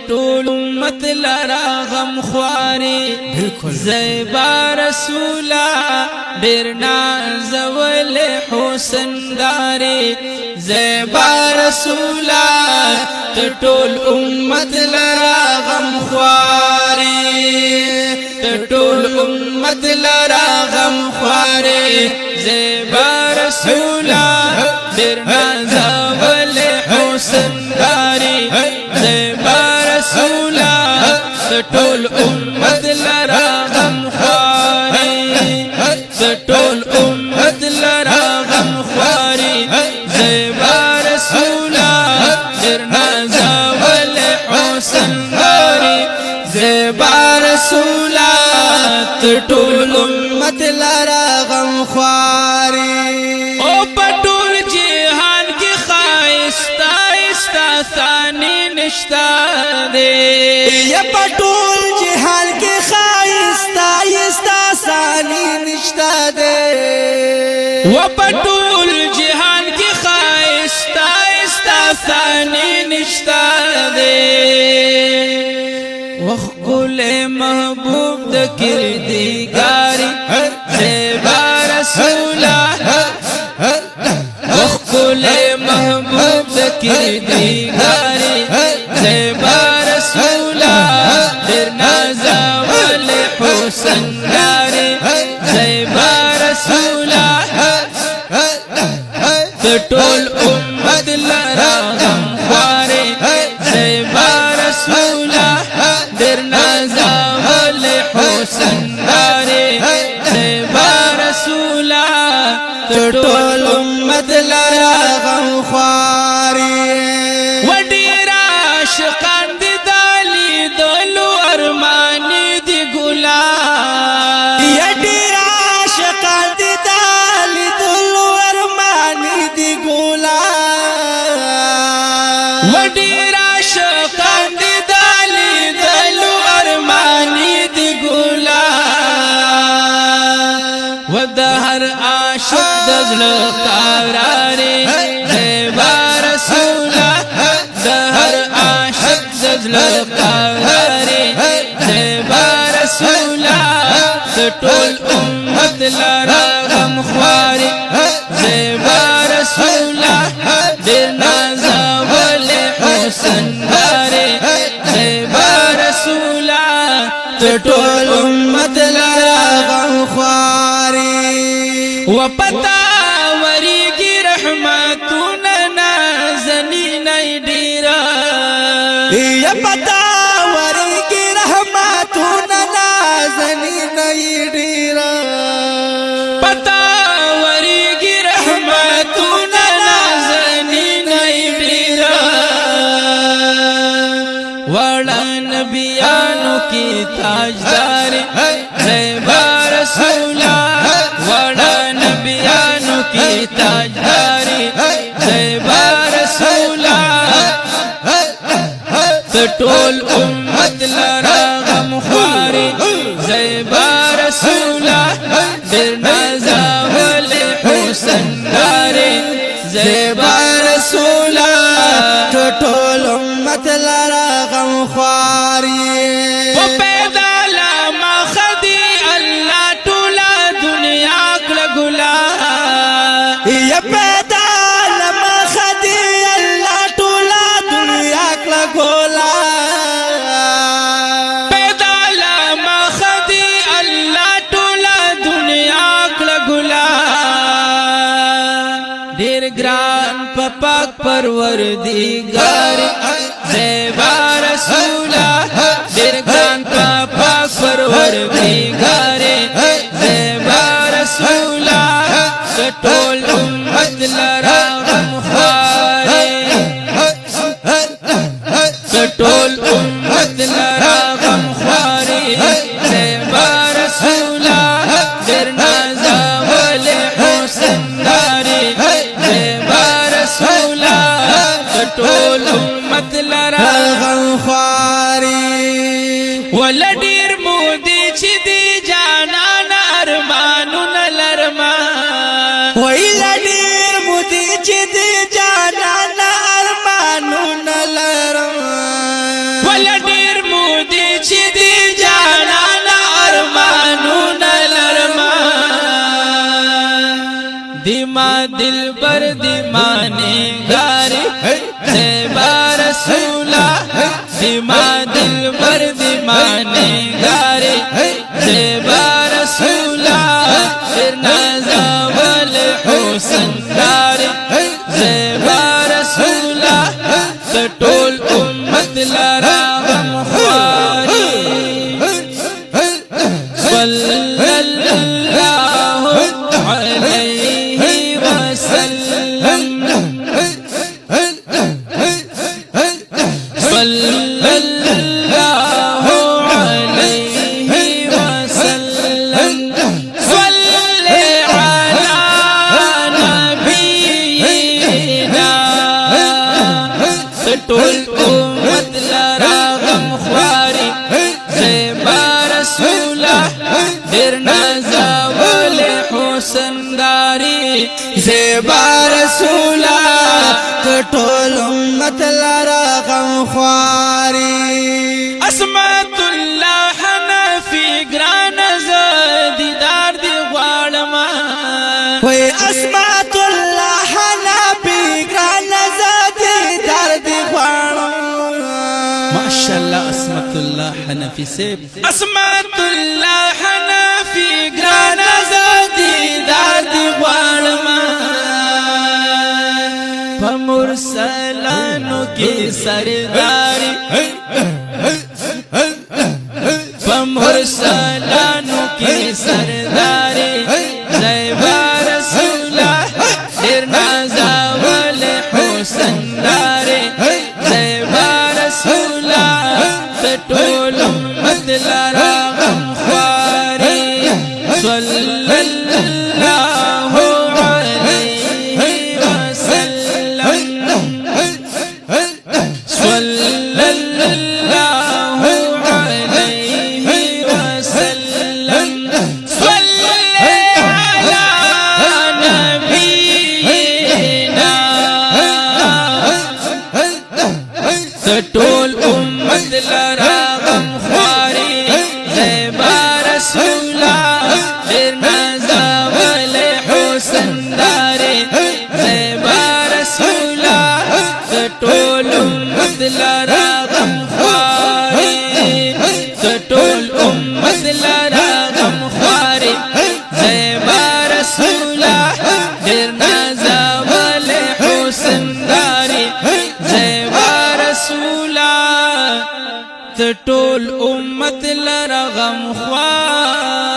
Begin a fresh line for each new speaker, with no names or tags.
ټول امت لرا غم خواري زیبا رسولا ډیر نازول حسن داري زیبا رسولا ټول امت لرا غم خواري ټول امت لرا غم خواري زیبا رسولا ډیر نازول حسن داري زیبا رسولا ټول امت لرا غم خواري ټول امت لرا غم خواري زیبا رسولا ډیر نازول حسن داري زیبا رسولا ټول امت لرا غم خواري او پټول جهان کې خایستا استا ثاني نشتا دے
یا پټول جهان کې خایستا استا ثاني نشتا دے
و پټول جهان کې خایستا استا ثاني نشتا دے وخل محبوب د کردګاری زیبا رسولا وخل محبوب د کردګاری زیبا رسولا ډیر نازول حسن داري زیبا رسولا ټول امت لرا غم خواري زیبا رسولا ډیر نازول حسن داري زیبا رسولا
ټول امت لرا غم خواري
وډیر عاشقان دي دالي دلو ارمان دي ګلا
یا ډیر عاشقان دي دالي دلو ارمان دي ګلا
وډیر عاشقان دي دالي دلو ارمان دي ګلا ودهر عاشق دزل قراري زیبا رسولا دهر عاشق دزل قراري زیبا رسولا ټول امت لرا غم خواري زیبا رسولا ډیر نازول حسن داري زیبا رسولا
ټول امت لرا غم خواري
و پتا وریږي رحمتونه نازنین ډیرا
یا پتا ورګي رحمتونه نازنین ډیرا
پتا وریږي رحمتونه نازنین ډیرا وړا نبیانو کی تاجدار زیبا رسولا وړا نبیانو کی تاجدار زیبا رسولا ټول امت لرا غم خواري زیبا رسولا ډیر نازول حسن داري زیبا رسولا
ټول امت لرا غم خواري
و پیدا لما خدي الله ټولا دنیا کړه ګلا
یا پیدا لما خدي الله ټولا دنیا کړه ګولا
پیدا لما خدي الله ټولا دنیا کړه ګلا ډیر ګران پاک پروردگار زیبا رسولا ډیر ګران پاک پروردگار زیبا رسولا ټول امت لرا غم خواري ټول امت لرا غم خواري زیبا رسولا ډیر نازول حسن داري زیبا رسولا ټول امت لرا
غم خواري
ولډیر مودي چې دی جانان ارمانونه لرما
ویلا ډیر مودي چې دی جانان ارمانونه لرما
دیمانے گاری زیبا رسولا دیما دلبر دیمانے گاری زیبا رسولا پھر نازاول حسن داری زیبا رسولا کٹول امت لرا غم خواری صلی اللہ علیہ وسلم صلی اللہ علیہ وسلم صلی علی نبینا ټول امت لرا غم خواری زیبا رسولا ډیر نازول حسن داری
زیبا رسولا کټول امت لرا غم خواری
اسمت الله حنفی ګران زدیدار دی غواړم
وای اسمت الله حنفی ګران زدیدار دی غواړم
ماشاءالله اسمت الله حنفی سے اسمت الله حنفی ګران زدیدار دی غواړم مرسلانو کی سرداری مرسلانو کی سرداری زیبا رسولا ډیر نازول حسن داری زیبا رسولا ټول امت لرا غم خواری صلی اللہ علیہ وسلم صلی اللہ علیہ وسلم صلی علی نبینا ټول امت لرا غم خواری زیبا رسولا ډیر نازول حسن داری زیبا رسولا ټول امت لرا غم خواری ټول امت لرا غم خواری زیبا رسولا ډیر نازول حسن داری زیبا رسولا ټول امت لرا غم خواری